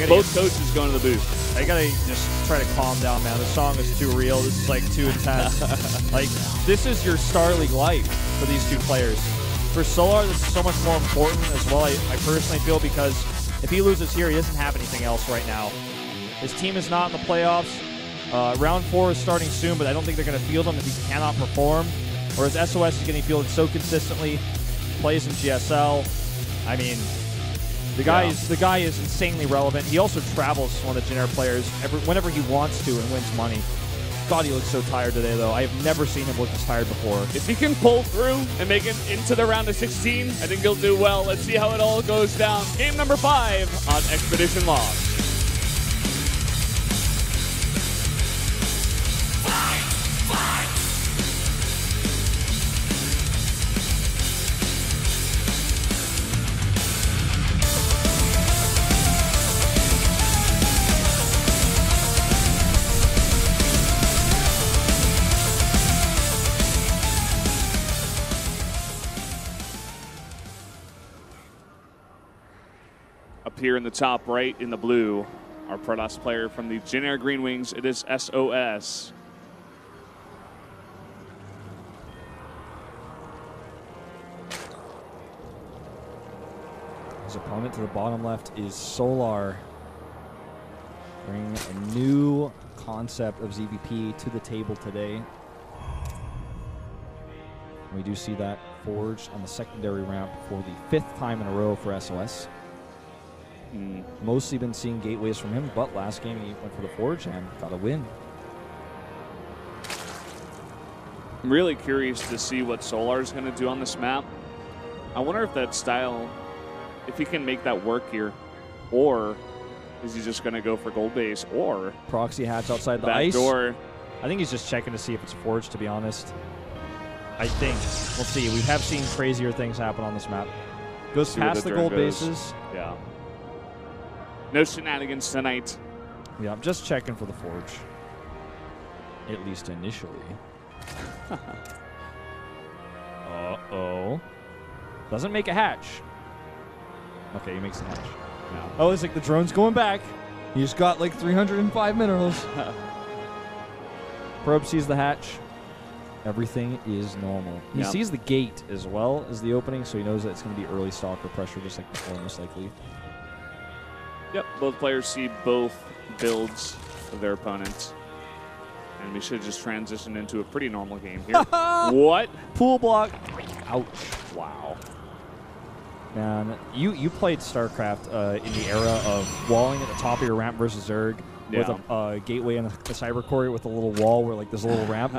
Both coaches going to the booth. I gotta just try to calm down, man. This song is too real. This is like too intense. Like, this is your Star League life for these two players. For Solar, this is so much more important as well, I personally feel, because if he loses here, he doesn't have anything else right now. His team is not in the playoffs. Round 4 is starting soon, but I don't think they're going to field him if he cannot perform. Whereas SOS is getting fielded so consistently, plays in GSL. I mean, the guy is insanely relevant. He also travels one of the Jin players whenever he wants to and wins money. God, he looks so tired today, though. I have never seen him look this tired before. If he can pull through and make it into the round of 16, I think he'll do well. Let's see how it all goes down. Game number 5 on Expedition Lost. Up here in the top right in the blue, our Protoss player from the Jin Air Green Wings, it is SOS. His opponent to the bottom left is Solar, bringing a new concept of ZVP to the table today. We do see that forged on the secondary ramp for the 5th time in a row for SOS. Mostly been seeing gateways from him, but last game he went for the forge and got a win. I'm really curious to see what Solar is going to do on this map. I wonder if that style, if he can make that work here, or is he just going to go for gold base, or proxy hatch outside the ice door. I think he's just checking to see if it's forged, to be honest. I think. We'll see. We have seen crazier things happen on this map. Goes past the gold bases. Yeah. No shenanigans tonight. Yeah, I'm just checking for the forge. At least initially. Uh-oh. Doesn't make a hatch. Okay, he makes a hatch. No. Oh, it's like the drone's going back. He just got like 305 minerals. Probe sees the hatch. Everything is normal. He sees the gate as well as the opening, so he knows that it's going to be early stalker pressure, just like before, most likely. Yep, both players see both builds of their opponents. And we should just transition into a pretty normal game here. What? Pool block. Ouch. Wow. Man, you played StarCraft in the era of walling at the top of your ramp versus Zerg with a gateway and a cyber core with a little wall where like there's a little ramp.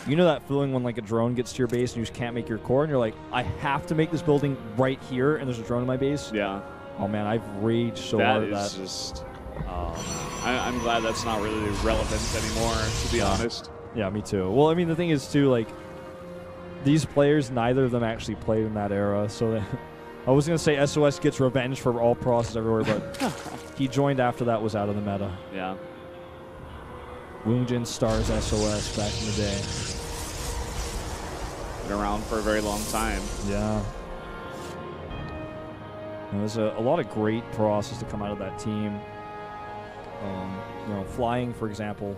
You know that feeling when like a drone gets to your base and you just can't make your core and you're like, I have to make this building right here and there's a drone in my base? Yeah. Oh man, I've raged so hard at that. That is just... I'm glad that's not really relevant anymore, to be honest. Yeah, me too. Well, I mean, the thing is, too, like, these players, neither of them actually played in that era, so I was going to say SOS gets revenge for all process everywhere, but he joined after that was out of the meta. Yeah. Woongjin stars SOS back in the day. Been around for a very long time. Yeah. And there's a lot of great process to come out of that team. You know, flying, for example,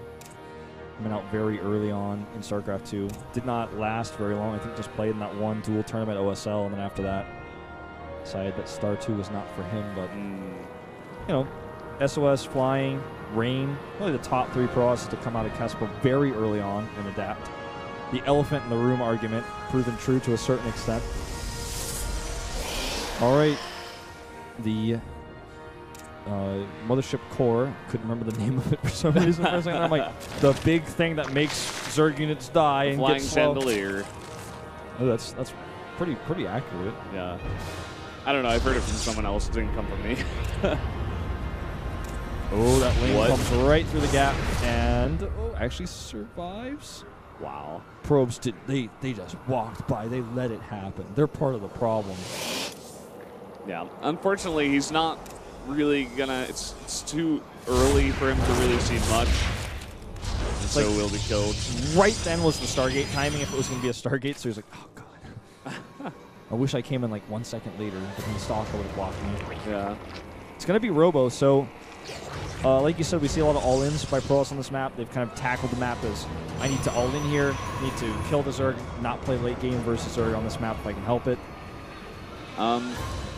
coming out very early on in StarCraft 2. Did not last very long. I think just played in that one dual tournament OSL, and then after that, decided that Star 2 was not for him. But, you know, SOS, flying, rain, really the top 3 pros to come out of Casper very early on and adapt. The elephant in the room argument proven true to a certain extent. All right. The Mothership Core, couldn't remember the name of it for some reason. For a second. I'm like, the big thing that makes Zerg units die and flying get slow. chandelier. Oh, that's pretty accurate. Yeah. I don't know. I've heard it from someone else. It didn't come from me. Oh, that lane comes right through the gap and actually survives. Wow. Probes they just walked by. They let it happen. They're part of the problem. Yeah. Unfortunately, he's not really gonna. It's too early for him to really see much. So like, will be killed. Right then was the Stargate timing. If it was going to be a Stargate, so he was like, oh god. I wish I came in like 1 second later, but then the Stalker would have blocked me. Yeah. It's going to be Robo, so Like you said, we see a lot of all-ins by pros on this map. They've kind of tackled the map as, I need to all-in here, need to kill the Zerg, not play late game versus Zerg on this map if I can help it.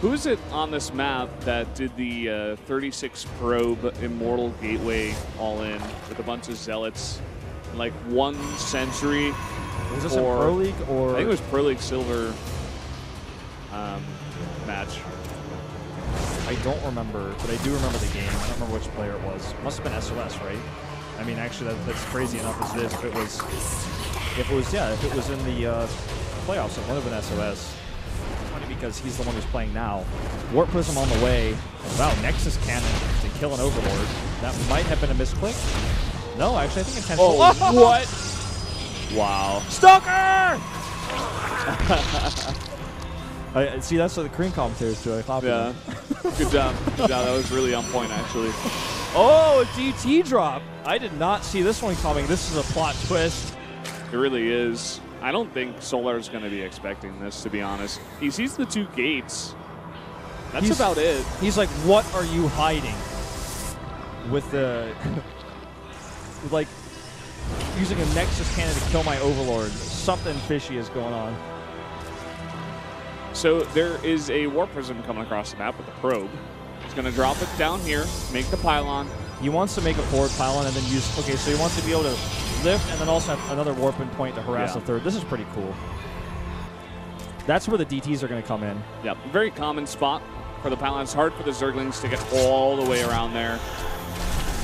Who is it on this map that did the 36 probe Immortal Gateway all-in with a bunch of Zealots? Like 1 Century. Was this in Pro League or? I think it was Pro League Silver match. I don't remember, but I do remember the game. I don't remember which player it was. Must have been SOS, right? I mean, actually, that's crazy enough as it is. If it was in the playoffs, it would have been SOS. It's funny because he's the one who's playing now. Warp Prism on the way. Wow, Nexus Cannon to kill an Overlord. That might have been a misclick. No, actually, I think intentional. Oh, what? Wow. Stalker! See, that's what the Korean commentators do. I copy them. Good job. Good job. That was really on point, actually. Oh, a DT drop. I did not see this one coming. This is a plot twist. It really is. I don't think Solar is going to be expecting this, to be honest. He sees the 2 gates. That's about it. He's like, what are you hiding? With the... like, using a Nexus Cannon to kill my Overlord. Something fishy is going on. So there is a Warp Prism coming across the map with a probe. He's going to drop it down here, make the pylon. He wants to make a forward pylon and then use... Okay, so he wants to be able to lift and then also have another warping point to harass the third. This is pretty cool. That's where the DTs are going to come in. Yep, very common spot for the pylon. It's hard for the Zerglings to get all the way around there.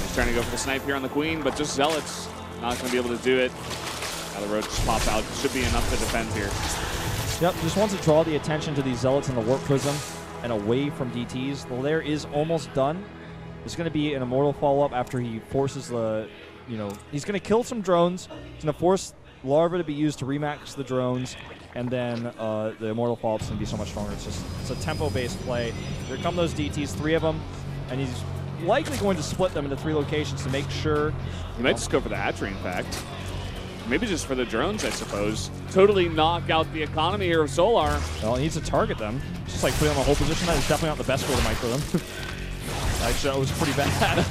He's trying to go for the snipe here on the Queen, but just Zealots not going to be able to do it. Now the road just pops out. Should be enough to defend here. Yep, just wants to draw the attention to these Zealots in the Warp Prism and away from DTs. The lair is almost done. There's going to be an Immortal follow-up after he forces the, he's going to kill some drones. He's going to force Larva to be used to remax the drones, and then the Immortal follow-up is going to be so much stronger. It's a tempo-based play. Here come those DTs, 3 of them, and he's likely going to split them into 3 locations to make sure. He might just go for the hatchery, in fact. Maybe just for the drones, I suppose. Totally knock out the economy here of Solar. Well, he needs to target them. Just like putting them on the whole position. That is definitely not the best way to micro them. Actually, that was pretty bad.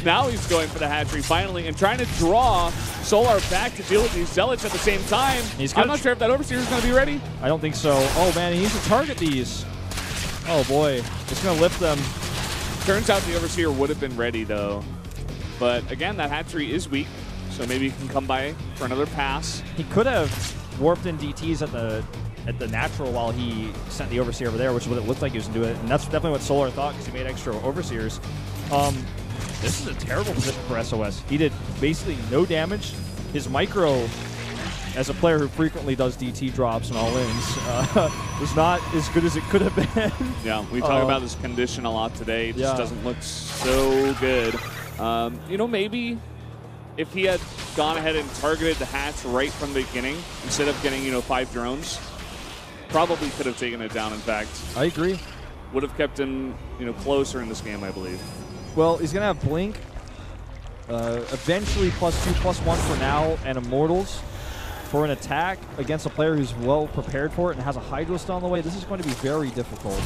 Now he's going for the hatchery finally and trying to draw Solar back to deal with these Zealots at the same time. I'm not sure if that Overseer is going to be ready. I don't think so. Oh, man, he needs to target these. Oh, boy. It's going to lift them. Turns out the Overseer would have been ready, though. But, again, that hatchery is weak. So maybe he can come by for another pass. He could have warped in DTs at the natural while he sent the Overseer over there, which is what it looked like he was going to do it. And that's definitely what Solar thought because he made extra Overseers. This is a terrible position for SOS. He did basically no damage. His micro, as a player who frequently does DT drops and all-ins, was not as good as it could have been. Yeah, we talk about this condition a lot today. It just doesn't look so good. Maybe if he had gone ahead and targeted the hatch right from the beginning, instead of getting, 5 drones, probably could have taken it down, in fact. I agree. Would have kept him, closer in this game, I believe. Well, he's going to have Blink, eventually +2, +1 for now, and Immortals for an attack against a player who's well prepared for it and has a Hydro still on the way. This is going to be very difficult.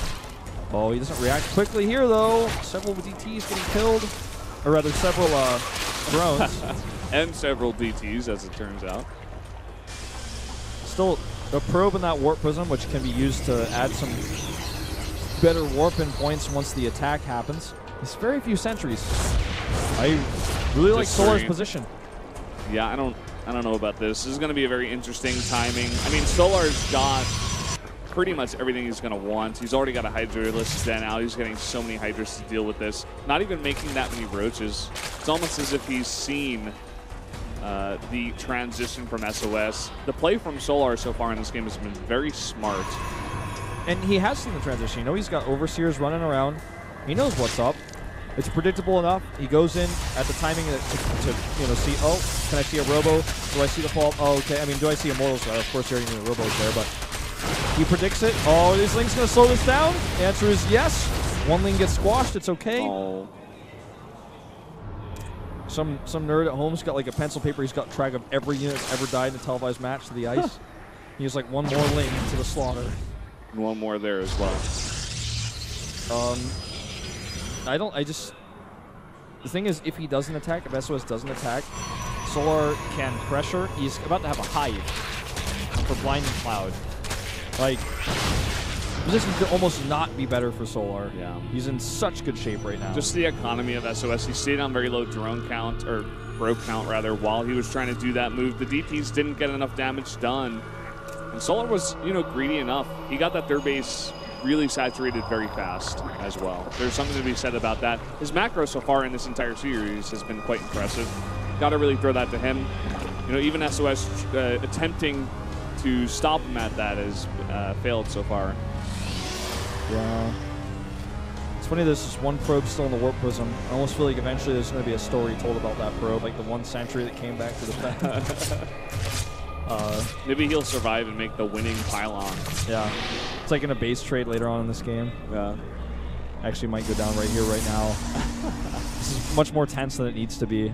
Oh, he doesn't react quickly here, though. Several DTs getting killed. Or rather, several drones. And several DTs, as it turns out. Still a probe in that Warp Prism, which can be used to add some better warp-in points once the attack happens. There's very few sentries. I really like Solar's position. Yeah, I don't know about this. This is going to be a very interesting timing. I mean, Solar's got pretty much everything he's going to want. He's already got a Hydra list now. He's getting so many Hydras to deal with this. Not even making that many Roaches. It's almost as if he's seen the transition from SOS. The play from Solar so far in this game has been very smart. And he has seen the transition. He's got Overseers running around. He knows what's up. It's predictable enough. He goes in at the timing to see, oh, can I see a Robo? Do I see the fall? Oh, okay. I mean, do I see Immortals? Of course, you already knew the Robo's there, but he predicts it. Oh, is Link's going to slow this down? The answer is yes. One Link gets squashed. It's okay. Oh. Some nerd at home's got like a pencil paper. He's got track of every unit that's ever died in a televised match to the ice. He has like one more Link to the slaughter. And one more there as well. the thing is, if he doesn't attack, if SOS doesn't attack, Solar can pressure. He's about to have a hive for Blinding Cloud. Like, position could almost not be better for Solar. Yeah. He's in such good shape right now. Just the economy of SOS. He stayed on very low drone count, or bro count rather, while he was trying to do that move. The DPs didn't get enough damage done. And Solar was, greedy enough. He got that third base really saturated very fast as well. There's something to be said about that. His macro so far in this entire series has been quite impressive. Got to really throw that to him. Even SOS attempting to stop him at that has failed so far. Yeah. It's funny there's this one probe still in the Warp Prism. I almost feel like eventually there's going to be a story told about that probe, like the one sentry that came back to defend. Maybe he'll survive and make the winning pylon. Yeah. It's like in a base trade later on in this game. Yeah. Actually might go down right here, right now. This is much more tense than it needs to be.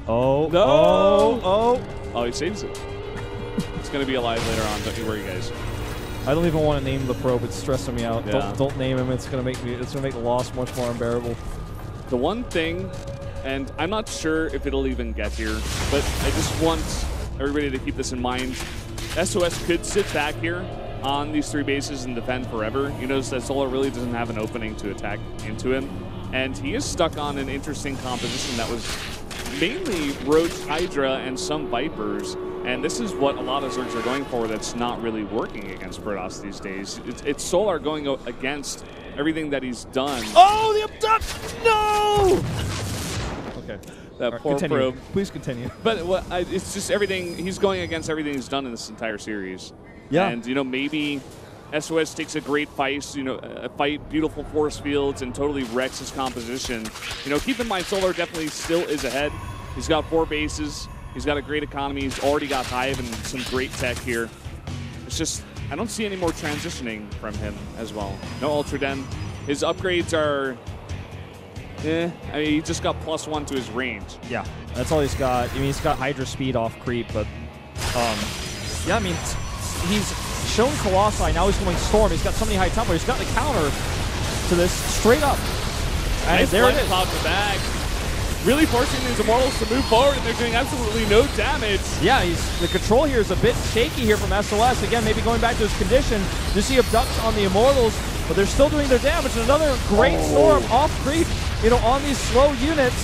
Oh. No! Oh, he saves it. It's going to be alive later on. Don't you worry, guys. I don't even want to name the probe. It's stressing me out. Yeah. Don't name him. It's going to make the loss much more unbearable. The one thing, and I'm not sure if it'll even get here, but I just want everybody to keep this in mind. SOS could sit back here on these 3 bases and defend forever. You notice that Solar really doesn't have an opening to attack into him, and he is stuck on an interesting composition that was mainly Roach, Hydra, and some Vipers, and this is what a lot of Zergs are going for that's not really working against Protoss these days. It's Solar going against everything that he's done. Oh, the abduct! No! Okay. That poor continue. probe. Please continue. But it's just everything. He's going against everything he's done in this entire series. Yeah. And, maybe SOS takes a great fight, beautiful force fields, and totally wrecks his composition. Keep in mind, Solar definitely still is ahead. He's got 4 bases. He's got a great economy. He's already got Hive and some great tech here. It's just, I don't see any more transitioning from him as well. No Ultra Den. His upgrades are, he just got +1 to his range. Yeah, that's all he's got. He's got Hydra speed off creep, but, yeah, he's shown Colossi. Now he's going Storm. He's got so many high Templar. He's got the counter to this straight up. And nice there it is. Cloud the bag. Really forcing these Immortals to move forward, and they're doing absolutely no damage. Yeah, the control here is a bit shaky here from SOS. Again, maybe going back to his condition. You see abducts on the Immortals, but they're still doing their damage. And another great Storm off creep, on these slow units.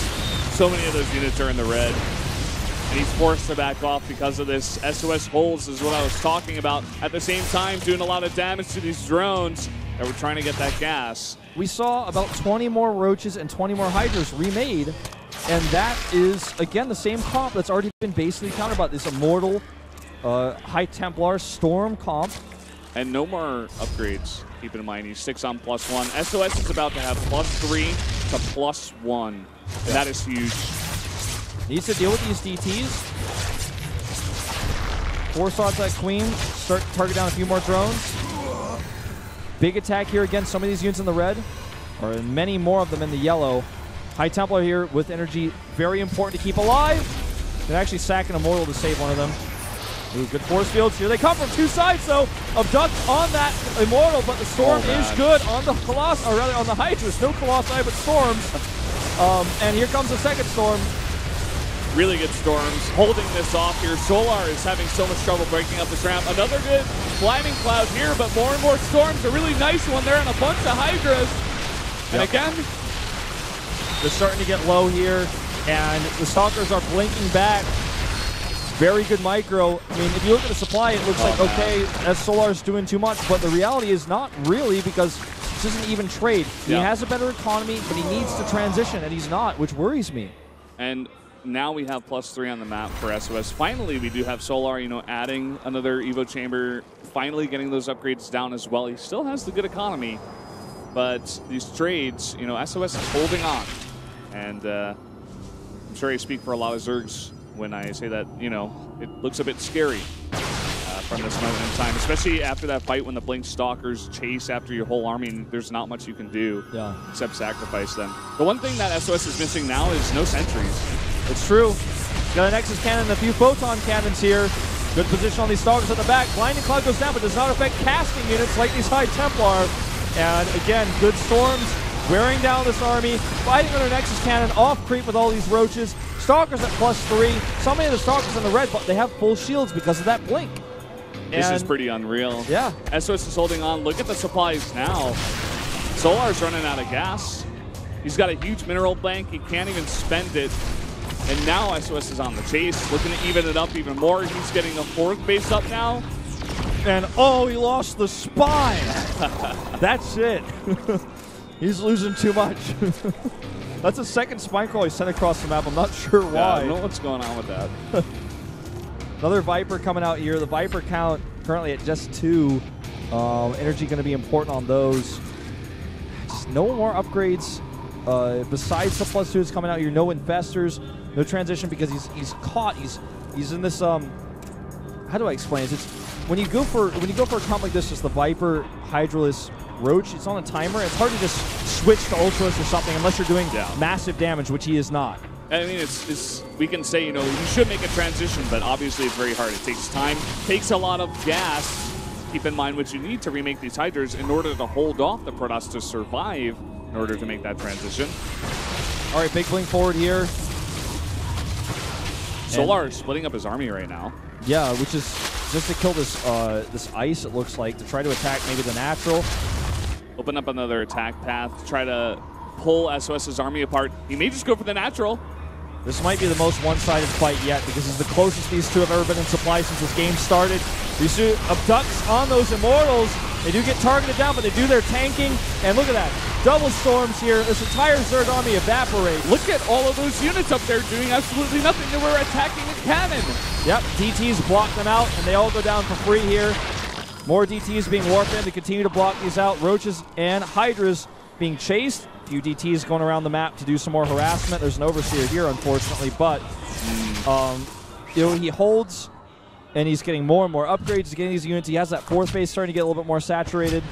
So many of those units are in the red. And he's forced to back off because of this. SOS holds is what I was talking about. At the same time, doing a lot of damage to these drones that were trying to get that gas. We saw about 20 more Roaches and 20 more Hydras remade. And that is, again, the same comp that's already been basically countered by this Immortal, High Templar, Storm comp. And no more upgrades, keep in mind. He sticks on +1. SOS is about to have +3 to +1. And that is huge. Needs to deal with these DTs. Force odds that Queen. Start target down a few more drones. Big attack here against some of these units in the red, or many more of them in the yellow. High Templar here with energy, very important to keep alive. Can actually sack an Immortal to save one of them. Ooh, good force fields. Here they come from 2 sides, though. Abduct on that Immortal, but the Storm is good on the Colossus, or rather on the Hydras. No Colossi, but Storms. And here comes the second Storm. Really good Storms, holding this off here. Solar is having so much trouble breaking up this ramp. Another good Blinding Cloud here, but more and more Storms. A really nice one there and a bunch of Hydras. And again, they're starting to get low here, and the Stalkers are blinking back. Very good micro. I mean, if you look at the supply, it looks like, okay, Solar's doing too much, but the reality is not really, because this isn't even trade. He has a better economy, but he needs to transition, and he's not, which worries me. And now we have +3 on the map for SOS. Finally, we do have Solar, adding another Evo Chamber, finally getting those upgrades down as well. He still has the good economy, but these trades, SOS is holding on. And I'm sure I speak for a lot of Zergs when I say that, it looks a bit scary from this moment in time, especially after that fight when the Blink Stalkers chase after your whole army and there's not much you can do except sacrifice them. The one thing that SOS is missing now is no sentries. It's true. Got a Nexus Cannon and a few Photon Cannons here. Good position on these Stalkers at the back. Blinding Cloud goes down, but does not affect casting units like these High Templar. And again, good Storms. wearing down this army, fighting under Nexus Cannon, off creep with all these roaches. Stalkers at +3. So many of the Stalkers in the red, but they have full shields because of that blink. This is pretty unreal. Yeah. SOS is holding on. Look at the supplies now. Solar's running out of gas. He's got a huge mineral bank. He can't even spend it. And now SOS is on the chase, looking to even it up even more. He's getting a 4th base up now. And oh, he lost the spine. That's it. He's losing too much. That's a second spine crawl he sent across the map. I'm not sure why. Yeah, I don't know what's going on with that. Another Viper coming out here. The Viper count currently at just 2. Energy going to be important on those. Just no more upgrades besides the +2s coming out here. No infestors, no transition because he's caught. He's in this how do I explain it? It's when you go for a comp like this, just the Viper, Hydralis, Roach, it's on a timer. It's hard to just switch to Ultras or something unless you're doing massive damage, which he is not. I mean, it's we can say, you know, you should make a transition, but obviously it's very hard. It takes time, takes a lot of gas. Keep in mind what you need to remake these Hydras in order to hold off the Protoss to survive in order to make that transition. All right, big blink forward here. Solar is splitting up his army right now. Yeah, which is just to kill this this ice, it looks like, to try to attack maybe the natural. Open up another attack path to try to pull SOS's army apart. He may just go for the natural. This might be the most one-sided fight yet because it's the closest these two have ever been in supply since this game started. These two abducts on those Immortals. They do get targeted down, but they do their tanking. And look at that. Double storms here. This entire Zerg army evaporates. Look at all of those units up there doing absolutely nothing. They were attacking a cannon. Yep, DTs block them out, and they all go down for free here. More DTs being warped in to continue to block these out. Roaches and Hydras being chased. A few DTs going around the map to do some more harassment. There's an Overseer here, unfortunately, but you know, he holds, and he's getting more and more upgrades. He's getting these units. He has that 4th base starting to get a little bit more saturated.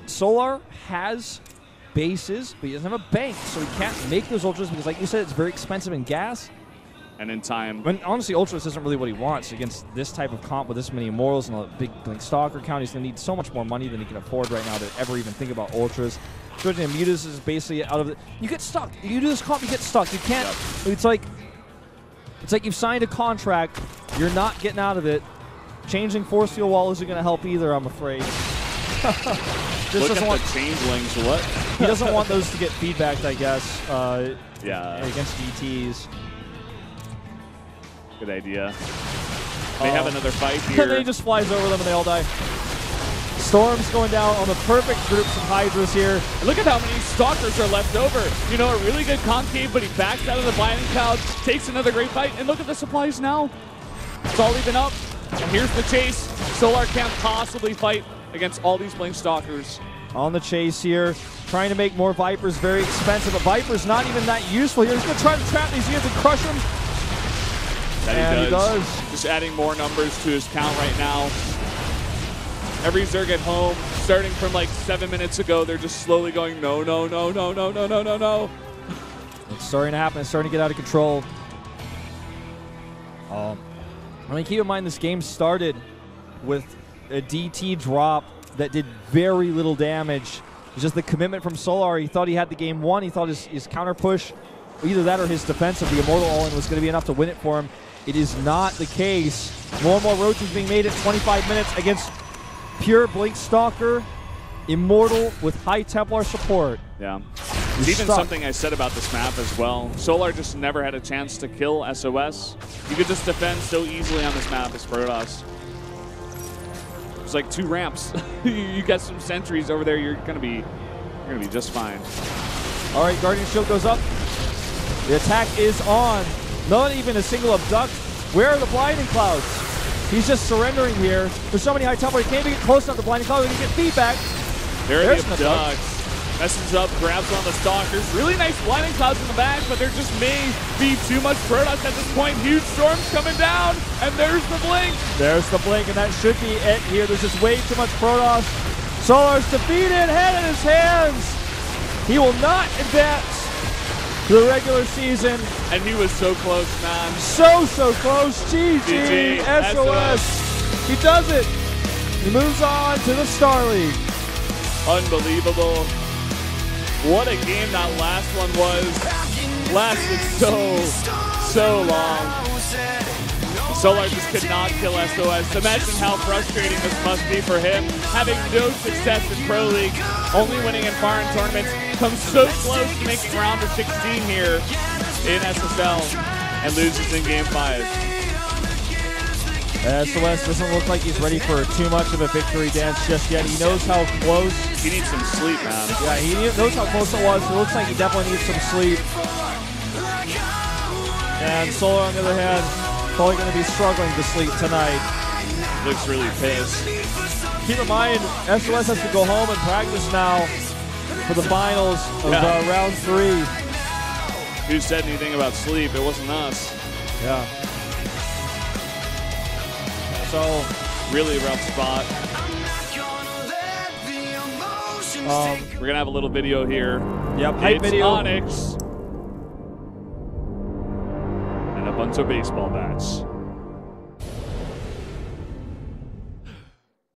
Solar has bases, but he doesn't have a bank, so he can't make those Ultras because, like you said, it's very expensive in gas. And in time. When honestly, Ultras isn't really what he wants against this type of comp with this many Immortals and a big Blink Stalker count. He's going to need so much more money than he can afford right now to ever even think about Ultras. Especially Mutas is basically out of it. You get stuck. If you do this comp, you get stuck. You can't. Yep. It's like you've signed a contract. You're not getting out of it. Changing Force Field Wall isn't going to help either, I'm afraid. Look at the changelings. What? He doesn't want those to get feedbacked, I guess. Yeah. Against DTs. Good idea. They have another fight here. And then he just flies over them and they all die. Storm's going down on the perfect groups of Hydras here. And look at how many Stalkers are left over. You know, a really good concave, but he backs out of the Blinding Cloud, takes another great fight, and look at the supplies now. It's all even up, and here's the chase. Solar can't possibly fight against all these Blink Stalkers. On the chase here, trying to make more Vipers very expensive, but Viper's not even that useful here. He's going to try to trap these units and crush them. That he does. Just adding more numbers to his count right now. Every Zerg at home, starting from like 7 minutes ago, they're just slowly going, no, no, no, no, no, no, no, no, no. It's starting to happen. It's starting to get out of control. I mean, keep in mind this game started with a DT drop that did very little damage. It's just the commitment from Solar. He thought he had the game won. He thought his counter push, either that or his defense of the Immortal all-in was going to be enough to win it for him. It is not the case. More and more roaches being made at 25 minutes against pure Blink Stalker, Immortal with high Templar support. Yeah. It's even something I said about this map as well. Solar just never had a chance to kill SOS. You could just defend so easily on this map as Protoss. It's like 2 ramps. You got some sentries over there, you're gonna be just fine. All right, Guardian Shield goes up. The attack is on. Not even a single abduct. Where are the Blinding Clouds? He's just surrendering here. There's so many high Templar. He can't even get close enough to Blinding Cloud. He can get feedback. There's the abducts. Messes up, grabs on the Stalkers. Really nice Blinding Clouds in the back, but there just may be too much Protoss at this point. Huge storms coming down, and there's the blink. There's the blink, and that should be it here. There's just way too much Protoss. Solar's defeated, head in his hands. He will not advance to the regular season. And he was so close, man. So close. GG, SOS. He does it. He moves on to the Star League. Unbelievable. What a game that last one was. Lasted so long. Solar just could not kill SOS. Imagine how frustrating this must be for him, having no success in Pro League, only winning in foreign tournaments, comes so close to making round of 16 here in SSL, and loses in Game 5. SOS doesn't look like he's ready for too much of a victory dance just yet. He knows how close. He needs some sleep, man. Yeah, he knows how close it was. It looks like he definitely needs some sleep. And Solar, on the other hand, probably going to be struggling to sleep tonight. Looks really pissed. Keep in mind, SOS has to go home and practice now for the finals of round 3. Who said anything about sleep? It wasn't us. Yeah. So, really rough spot. We're going to have a little video here. Yep, hype video. Onyx. And a bunch of baseball bats.